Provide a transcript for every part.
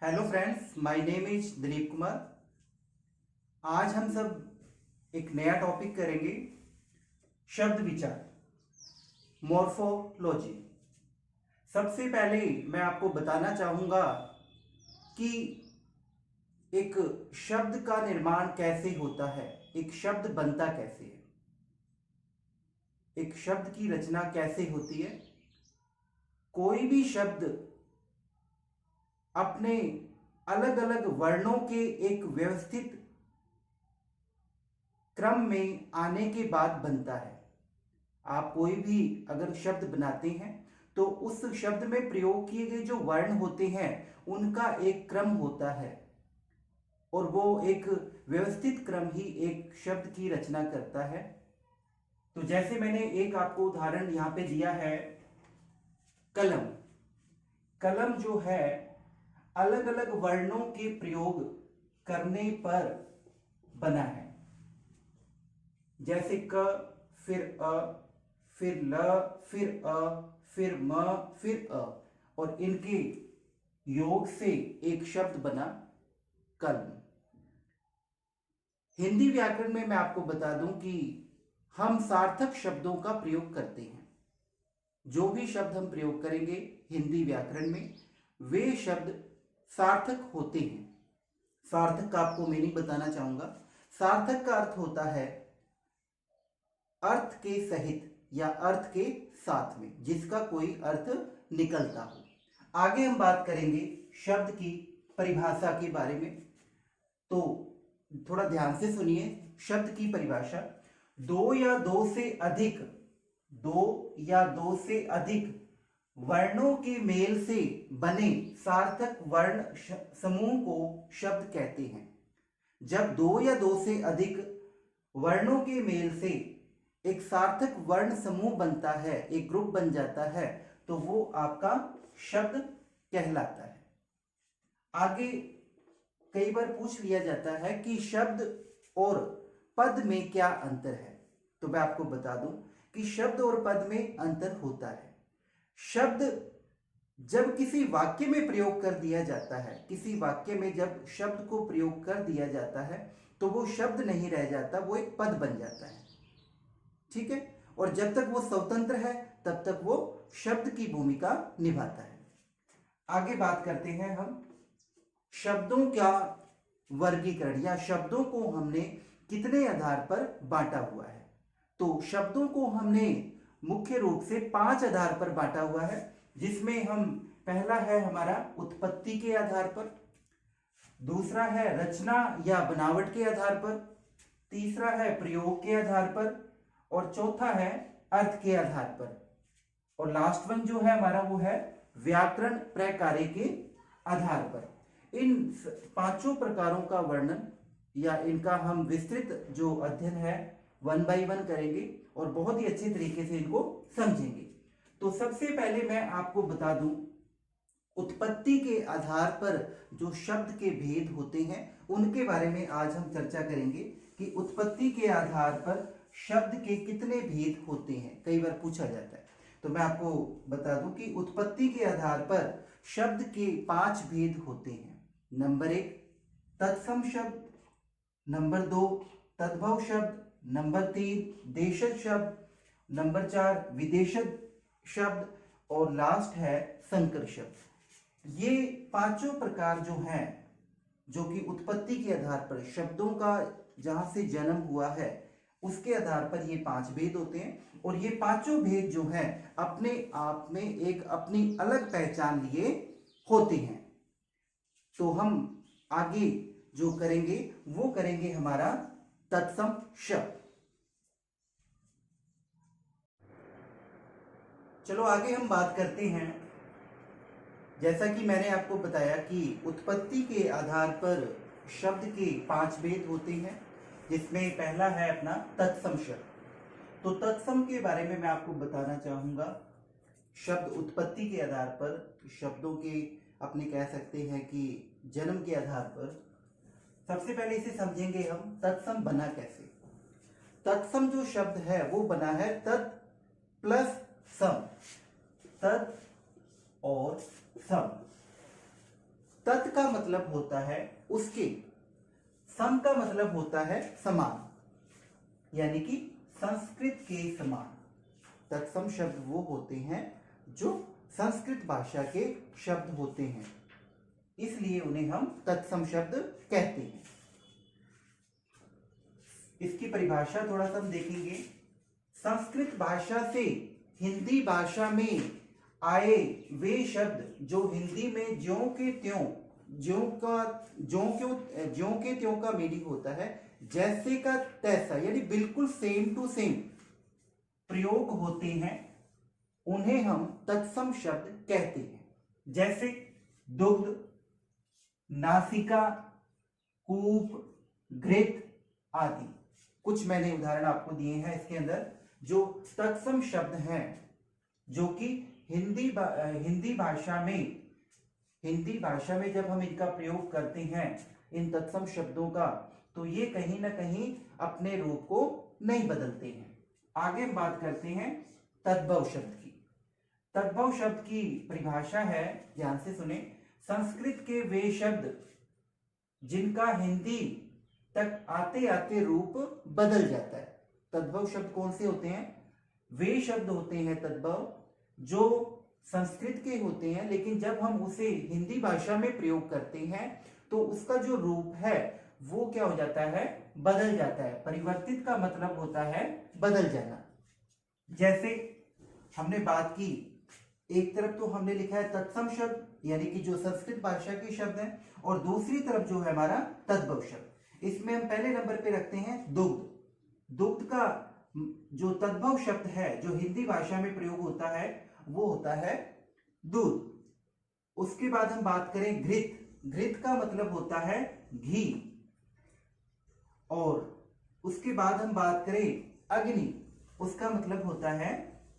Hello friends, my name is Dilip Kumar. आज हम सब एक नया टॉपिक करेंगे, शब्द विचार, मॉर्फोलॉजी। सबसे पहले मैं आपको बताना चाहूँगा कि एक शब्द का निर्माण कैसे होता है, एक शब्द बनता कैसे है, एक शब्द की रचना कैसे होती है। कोई भी शब्द अपने अलग अलग वर्णों के एक व्यवस्थित क्रम में आने के बाद बनता है। आप कोई भी अगर शब्द बनाते हैं तो उस शब्द में प्रयोग किए गए जो वर्ण होते हैं उनका एक क्रम होता है और वो एक व्यवस्थित क्रम ही एक शब्द की रचना करता है। तो जैसे मैंने एक आपको उदाहरण यहां पे दिया है, कलम। कलम जो है अलग अलग वर्णों के प्रयोग करने पर बना है, जैसे क, फिर अ, फिर ल, फिर अ, फिर म, फिर अ, और इनके योग से एक शब्द बना कलम। हिंदी व्याकरण में मैं आपको बता दूं कि हम सार्थक शब्दों का प्रयोग करते हैं। जो भी शब्द हम प्रयोग करेंगे हिंदी व्याकरण में वे शब्द सार्थक होते हैं। सार्थक का आपको मीनिंग बताना चाहूंगा। सार्थक का अर्थ होता है अर्थ के सहित या अर्थ के साथ में, जिसका कोई अर्थ निकलता हो। आगे हम बात करेंगे शब्द की परिभाषा के बारे में, तो थोड़ा ध्यान से सुनिए। शब्द की परिभाषा, दो या दो से अधिक वर्णों के मेल से बने सार्थक वर्ण समूह को शब्द कहते हैं। जब दो या दो से अधिक वर्णों के मेल से एक सार्थक वर्ण समूह बनता है, एक ग्रुप बन जाता है, तो वो आपका शब्द कहलाता है। आगे कई बार पूछ लिया जाता है कि शब्द और पद में क्या अंतर है, तो मैं आपको बता दूं कि शब्द और पद में अंतर होता है। शब्द जब किसी वाक्य में प्रयोग कर दिया जाता है, किसी वाक्य में जब शब्द को प्रयोग कर दिया जाता है तो वो शब्द नहीं रह जाता, वो एक पद बन जाता है। ठीक है, और जब तक वो स्वतंत्र है तब तक वो शब्द की भूमिका निभाता है। आगे बात करते हैं हम शब्दों का वर्गीकरण, या शब्दों को हमने कितने आधार पर बांटा हुआ है। तो शब्दों को हमने मुख्य रूप से 5 आधार पर बांटा हुआ है, जिसमें हम पहला है हमारा उत्पत्ति के आधार पर, दूसरा है रचना या बनावट के आधार पर, तीसरा है प्रयोग के आधार पर, और चौथा है अर्थ के आधार पर, और लास्ट वन जो है हमारा वो है व्याकरण प्रकार्य के आधार पर। इन 5 प्रकारों का वर्णन या इनका हम विस्तृत जो अध्ययन है 1 बाय 1 करेंगे और बहुत ही अच्छे तरीके से इनको समझेंगे। तो सबसे पहले मैं आपको बता दूं, उत्पत्ति के आधार पर जो शब्द के भेद होते हैं उनके बारे में आज हम चर्चा करेंगे कि उत्पत्ति के आधार पर शब्द के कितने भेद होते हैं, कई बार पूछा जाता है। तो मैं आपको बता दूं कि उत्पत्ति के आधार पर शब्द के 5 भेद होते हैं। नंबर 1 तत्सम शब्द, नंबर 2 तद्भव शब्द, नंबर 3 देशज शब्द, नंबर 4 विदेशज शब्द, और लास्ट है संकर शब्द। ये 5 प्रकार जो हैं, जो कि उत्पत्ति के आधार पर शब्दों का जहां से जन्म हुआ है उसके आधार पर ये 5 भेद होते हैं, और ये 5 भेद जो हैं अपने आप में एक अपनी अलग पहचान लिए होते हैं। तो हम आगे जो करेंगे वो करेंगे हमारा तत्सम शब्द। चलो आगे हम बात करते हैं। जैसा कि मैंने आपको बताया कि उत्पत्ति के आधार पर शब्द के 5 भेद होते हैं, जिसमें पहला है अपना तत्सम शब्द। तो तत्सम के बारे में मैं आपको बताना चाहूंगा। शब्द उत्पत्ति के आधार पर शब्दों के अपने कह सकते हैं कि जन्म के आधार पर सबसे पहले इसे समझेंगे हम तत्सम बना कैसे। तत्सम जो शब्द है वो बना है तत् प्लस सम, तत् और सम। तत् का मतलब होता है उसके, सम का मतलब होता है समान, यानी कि संस्कृत के समान। तत्सम शब्द वो होते हैं जो संस्कृत भाषा के शब्द होते हैं, इसलिए उन्हें हम तत्सम शब्द कहते हैं। इसकी परिभाषा थोड़ा सा हम देखेंगे। संस्कृत भाषा से हिंदी भाषा में आए वे शब्द जो हिंदी में ज्यों के त्यों का मीनिंग होता है, जैसे का तैसा, यानी बिल्कुल सेम टू सेम प्रयोग होते हैं, उन्हें हम तत्सम शब्द कहते हैं। जैसे दुग्ध, नासिका, कूप, घृत आदि कुछ मैंने उदाहरण आपको दिए हैं। इसके अंदर जो तत्सम शब्द हैं जो कि हिंदी भाषा में जब हम इनका प्रयोग करते हैं, इन तत्सम शब्दों का, तो ये कहीं ना कहीं अपने रूप को नहीं बदलते हैं। आगे हम बात करते हैं तद्भव शब्द की। तद्भव शब्द की परिभाषा है, ध्यान से सुने, संस्कृत के वे शब्द जिनका हिंदी तक आते आते रूप बदल जाता है। तद्भव शब्द कौन से होते हैं? वे शब्द होते हैं तद्भव जो संस्कृत के होते हैं, लेकिन जब हम उसे हिंदी भाषा में प्रयोग करते हैं तो उसका जो रूप है वो क्या हो जाता है? बदल जाता है। परिवर्तित का मतलब होता है बदल जाना। जैसे हमने बात की, एक तरफ तो हमने लिखा है तत्सम शब्द यानी कि जो संस्कृत भाषा के शब्द हैं, और दूसरी तरफ जो है हमारा तद्भव शब्द। इसमें हम पहले नंबर पे रखते हैं दुग्ध। दुग्ध का जो तद्भव शब्द है जो हिंदी भाषा में प्रयोग होता है वो होता है दूध। उसके बाद हम बात करें घृत। घृत का मतलब होता है घी। और उसके बाद हम बात करें अग्नि, उसका मतलब होता है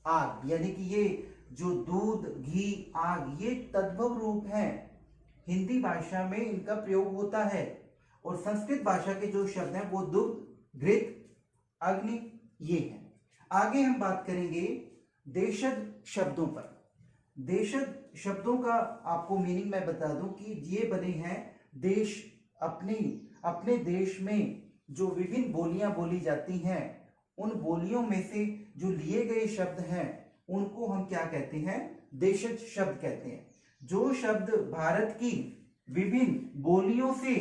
आग। यानी कि ये जो दूध, घी, आग, ये तद्भव रूप है, हिंदी भाषा में इनका प्रयोग होता है। और संस्कृत भाषा के जो शब्द हैं वो दुग्ध, घृत, अग्नि ये है। आगे हम बात करेंगे देशज शब्दों पर। देशज शब्दों का आपको मीनिंग मैं बता दूं कि ये बने हैं देश, अपने देश में जो विभिन्न बोलियां बोली जाती हैं, उन बोलियों में से जो लिए गए शब्द हैं उनको हम क्या कहते हैं? देशज शब्द कहते हैं। जो शब्द भारत की विभिन्न बोलियों से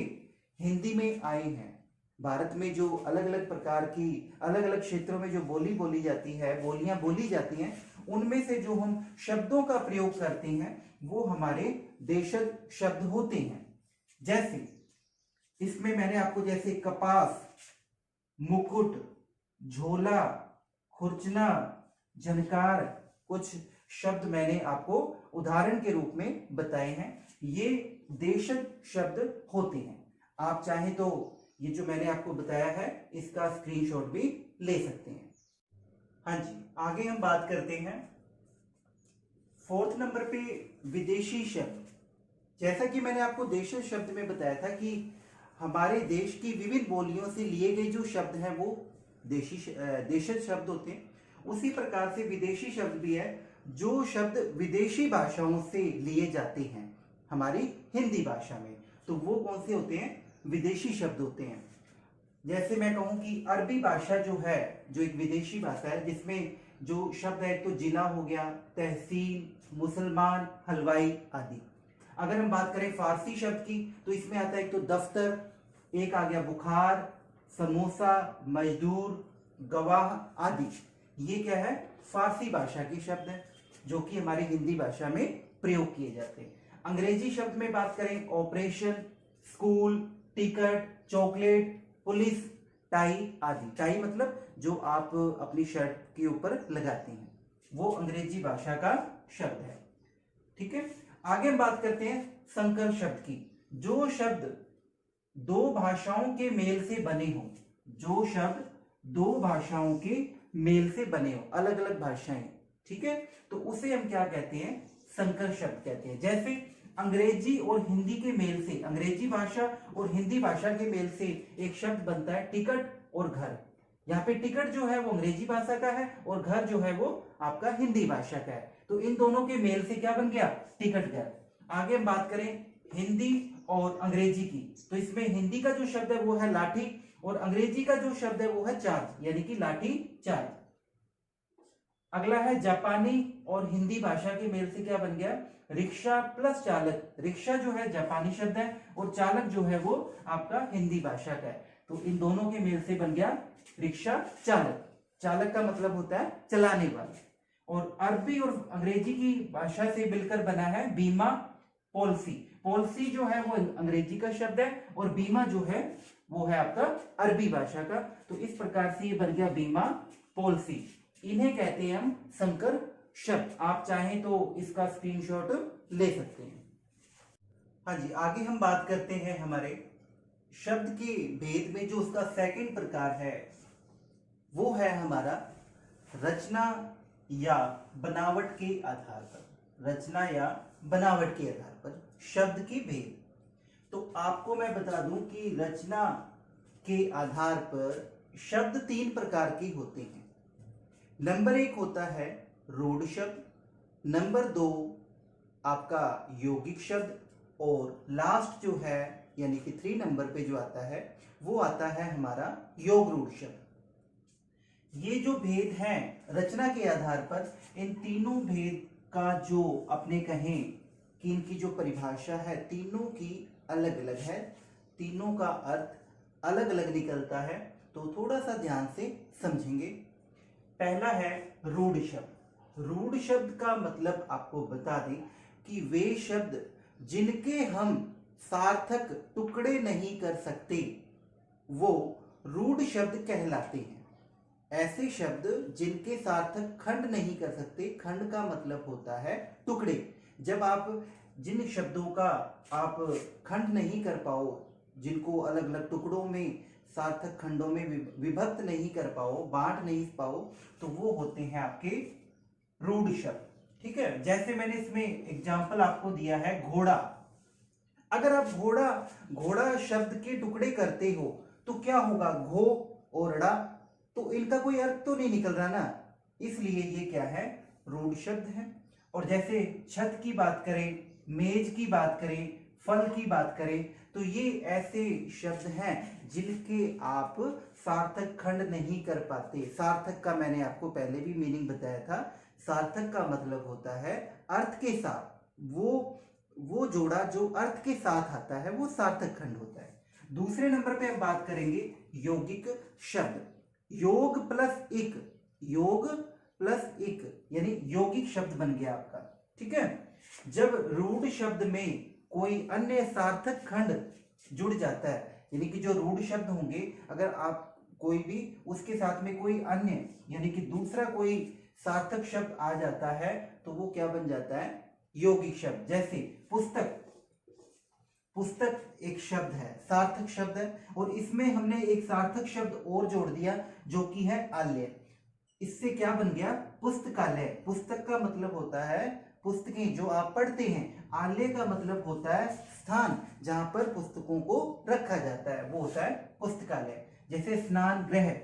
हिंदी में आए हैं, भारत में जो अलग अलग प्रकार की अलग अलग क्षेत्रों में जो बोली जाती है, बोलियां बोली जाती हैं, उनमें से जो हम शब्दों का प्रयोग करते हैं वो हमारे देशज शब्द होते हैं। जैसे इसमें मैंने आपको जैसे कपास, मुकुट, झोला, खुरचना, झनकार कुछ शब्द मैंने आपको उदाहरण के रूप में बताए हैं। ये देशज शब्द होते हैं। आप चाहें तो ये जो मैंने आपको बताया है इसका स्क्रीनशॉट भी ले सकते हैं। हाँ जी, आगे हम बात करते हैं 4th नंबर पे विदेशी शब्द। जैसा कि मैंने आपको देशज शब्द में बताया था कि हमारे देश की विभिन्न बोलियों से लिए गए जो शब्द हैं वो देशज शब्द होते हैं। उसी प्रकार से विदेशी शब्द भी है, जो शब्द विदेशी भाषाओं से लिए जाते हैं हमारी हिंदी भाषा में, तो वो कौन से होते हैं? विदेशी शब्द होते हैं। जैसे मैं कहूं कि अरबी भाषा जो है, जो एक विदेशी भाषा है, जिसमें जो शब्द है तो जिला हो गया, तहसील, मुसलमान, हलवाई आदि। अगर हम बात करें फारसी शब्द की तो इसमें आता है एक तो दफ्तर, एक आ गया बुखार, समोसा, मजदूर, गवाह आदि। ये क्या है? फारसी भाषा के शब्द हैं जो कि हमारी हिंदी भाषा में प्रयोग किए जाते हैं। अंग्रेजी शब्द में बात करें operation, school, ticket, chocolate, police, tie आदि। टाई मतलब जो आप अपनी शर्ट के ऊपर लगाते हैं, वो अंग्रेजी भाषा का शब्द है। ठीक है, आगे हम बात करते हैं संकर शब्द की। जो शब्द दो भाषाओं के मेल से बने हो, जो शब्द दो भाषाओं के मेल से बने हो, अलग अलग भाषाएं, ठीक है, तो उसे हम क्या कहते हैं? संकर शब्द कहते हैं। जैसे अंग्रेजी और हिंदी के मेल से, अंग्रेजी भाषा और हिंदी भाषा के मेल से एक शब्द बनता है टिकट और घर। यहाँ पे टिकट जो है वो अंग्रेजी भाषा का है और घर जो है वो आपका हिंदी भाषा का है, तो इन दोनों के मेल से क्या बन गया? टिकट घर। आगे हम बात करें हिंदी और अंग्रेजी की। तो इसमें हिंदी का जो शब्द है वो है लाठी और अंग्रेजी का जो शब्द है वो है चार्ज, यानी कि लाठी चार्ज। अगला है जापानी और हिंदी भाषा के मेल से क्या बन गया, रिक्शा प्लस चालक। रिक्शा जो है जापानी शब्द है और चालक जो है वो आपका हिंदी भाषा का है, तो इन दोनों के मेल से बन गया रिक्शा चालक। चालक का मतलब होता है चलाने वाला। और अरबी और अंग्रेजी की भाषा से मिलकर बना है बीमा पॉलिसी। पॉलिसी जो है वो अंग्रेजी का शब्द है और बीमा जो है वो है आपका अरबी भाषा का। तो इस प्रकार से ये बन गया बीमा पॉलिसी। इन्हें कहते हैं हम संकर शब्द। आप चाहें तो इसका स्क्रीनशॉट ले सकते हैं। हाँ जी, आगे हम बात करते हैं हमारे शब्द के भेद में। जो उसका सेकंड प्रकार है वो है हमारा रचना या बनावट के आधार पर। रचना या बनावट के आधार पर शब्द के भेद। तो आपको मैं बता दूं कि रचना के आधार पर शब्द 3 प्रकार के होते हैं। नंबर 1 होता है रूढ़ शब्द, नंबर 2 आपका यौगिक शब्द और लास्ट जो है यानी कि 3 नंबर पे जो आता है वो आता है हमारा योग रूढ़ शब्द। ये जो भेद हैं रचना के आधार पर, इन तीनों भेद का जो अपने कहें कि इनकी जो परिभाषा है तीनों की अलग अलग है, तीनों का अर्थ अलग अलग निकलता है। तो थोड़ा सा ध्यान से समझेंगे। पहला है रूढ़ शब्द। रूढ़ शब्द का मतलब आपको बता दें कि वे शब्द जिनके हम सार्थक टुकड़े नहीं कर सकते वो रूढ़ शब्द कहलाते हैं। ऐसे शब्द जिनके सार्थक खंड नहीं कर सकते, खंड का मतलब होता है टुकड़े। जब आप जिन शब्दों का आप खंड नहीं कर पाओ, जिनको अलग अलग टुकड़ों में सार्थक खंडों में विभक्त नहीं कर पाओ, बांट नहीं पाओ, तो वो होते हैं आपके रूढ़ शब्द। ठीक है, जैसे मैंने इसमें एग्जाम्पल आपको दिया है घोड़ा। अगर आप घोड़ा शब्द के टुकड़े करते हो तो क्या होगा, घो और ड़ा, तो इनका कोई अर्थ तो नहीं निकल रहा ना, इसलिए ये क्या है, रूढ़ शब्द है। और जैसे छत की बात करें, मेज की बात करें, फल की बात करें, तो ये ऐसे शब्द हैं जिनके आप सार्थक खंड नहीं कर पाते। सार्थक का मैंने आपको पहले भी मीनिंग बताया था। सार्थक का मतलब होता है अर्थ के साथ, वो जोड़ा जो अर्थ के साथ आता है वो सार्थक खंड होता है। दूसरे नंबर पे हम बात करेंगे यौगिक शब्द। योग प्लस इक, योग प्लस इक यानी यौगिक शब्द बन गया आपका। ठीक है, जब रूढ़ शब्द में कोई अन्य सार्थक खंड जुड़ जाता है, यानी कि जो रूढ़ शब्द होंगे अगर आप कोई भी उसके साथ में कोई अन्य यानी कि दूसरा कोई सार्थक शब्द आ जाता है तो वो क्या बन जाता है, यौगिक शब्द। जैसे पुस्तक, पुस्तक एक शब्द है, सार्थक शब्द है, और इसमें हमने एक सार्थक शब्द और जोड़ दिया जो कि है आल्य। इससे क्या बन गया, पुस्तकालय। पुस्तक का मतलब होता है पुस्तकें जो आप पढ़ते हैं, आल्य का मतलब होता है स्थान जहां पर पुस्तकों को रखा जाता है, वो होता है पुस्तकालय। जैसे स्नान गृह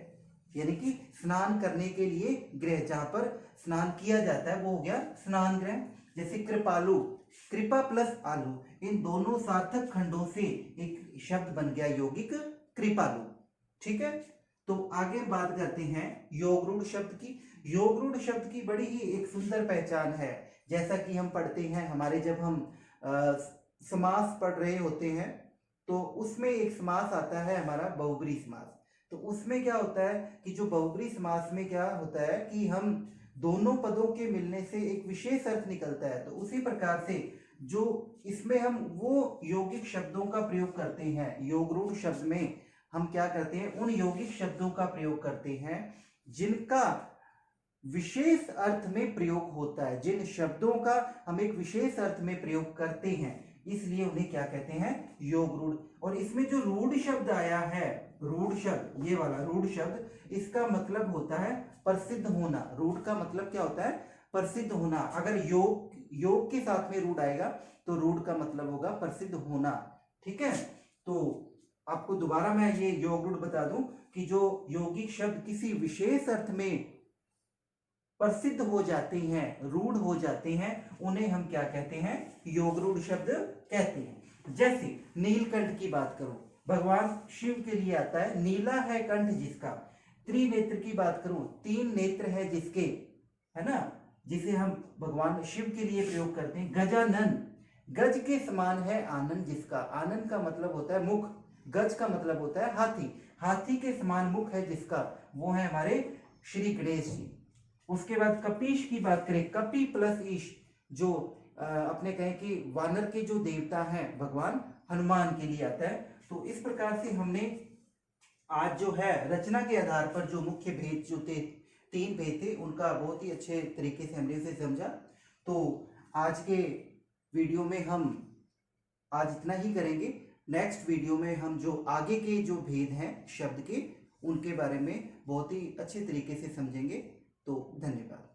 यानी कि स्नान करने के लिए गृह, जहां पर स्नान किया जाता है वो हो गया स्नान गृह। जैसे कृपालु, कृपा प्लस आलू, इन दोनों सार्थक खंडों से एक शब्द बन गया यौगिक कृपालु। ठीक है, तो आगे बात करते हैं योग रूढ़ शब्द की। योग रूढ़ शब्द की बड़ी ही एक सुंदर पहचान है। जैसा कि हम पढ़ते हैं, हमारे जब हम समास पढ़ रहे होते हैं तो उसमें एक समास आता है हमारा बहुब्री समास। तो उसमें क्या होता है कि जो बहुब्री समास में क्या होता है कि हम दोनों पदों के मिलने से एक विशेष अर्थ निकलता है। तो उसी प्रकार से जो इसमें हम वो यौगिक शब्दों का प्रयोग करते हैं, योग रूढ़ शब्द में हम क्या करते हैं, उन यौगिक शब्दों का प्रयोग करते हैं जिनका विशेष अर्थ में प्रयोग होता है। जिन शब्दों का हम एक विशेष अर्थ में प्रयोग करते हैं इसलिए उन्हें क्या कहते हैं, योग रूढ़। और इसमें जो रूढ़ शब्द आया है, रूढ़ शब्द, ये वाला रूढ़ शब्द, इसका मतलब होता है प्रसिद्ध होना। रूढ़ का मतलब क्या होता है, प्रसिद्ध होना। अगर योग के साथ में रूढ़ आएगा तो रूढ़ का मतलब होगा प्रसिद्ध होना। ठीक है, तो आपको दोबारा मैं ये योग रूढ़ बता दूं कि जो यौगिक शब्द किसी विशेष अर्थ में प्रसिद्ध हो जाते हैं, रूढ़ हो जाते हैं, उन्हें हम क्या कहते हैं? योग रूढ़ शब्द कहते हैं। जैसे नीलकंठ की बात करो, भगवान शिव के लिए आता है, नीला है कंठ जिसका। त्रिनेत्र की बात करूं, 3 नेत्र है जिसके, है ना, जिसे हम भगवान शिव के लिए प्रयोग करते हैं। गजानन, गज के समान है आनंद जिसका, आनंद का मतलब होता है मुख, गज का मतलब होता है हाथी, हाथी के समान मुख है जिसका, वो है हमारे श्री गणेश जी। उसके बाद कपीश की बात करें, कपि प्लस ईश, जो अपने कहें कि वानर के जो देवता हैं भगवान हनुमान के लिए आता है। तो इस प्रकार से हमने आज जो है रचना के आधार पर जो मुख्य भेद जो थे, 3 भेद थे, उनका बहुत ही अच्छे तरीके से हमने उसे समझा। तो आज के वीडियो में हम आज इतना ही करेंगे। नेक्स्ट वीडियो में हम जो आगे के जो भेद हैं शब्द के, उनके बारे में बहुत ही अच्छे तरीके से समझेंगे। तो धन्यवाद।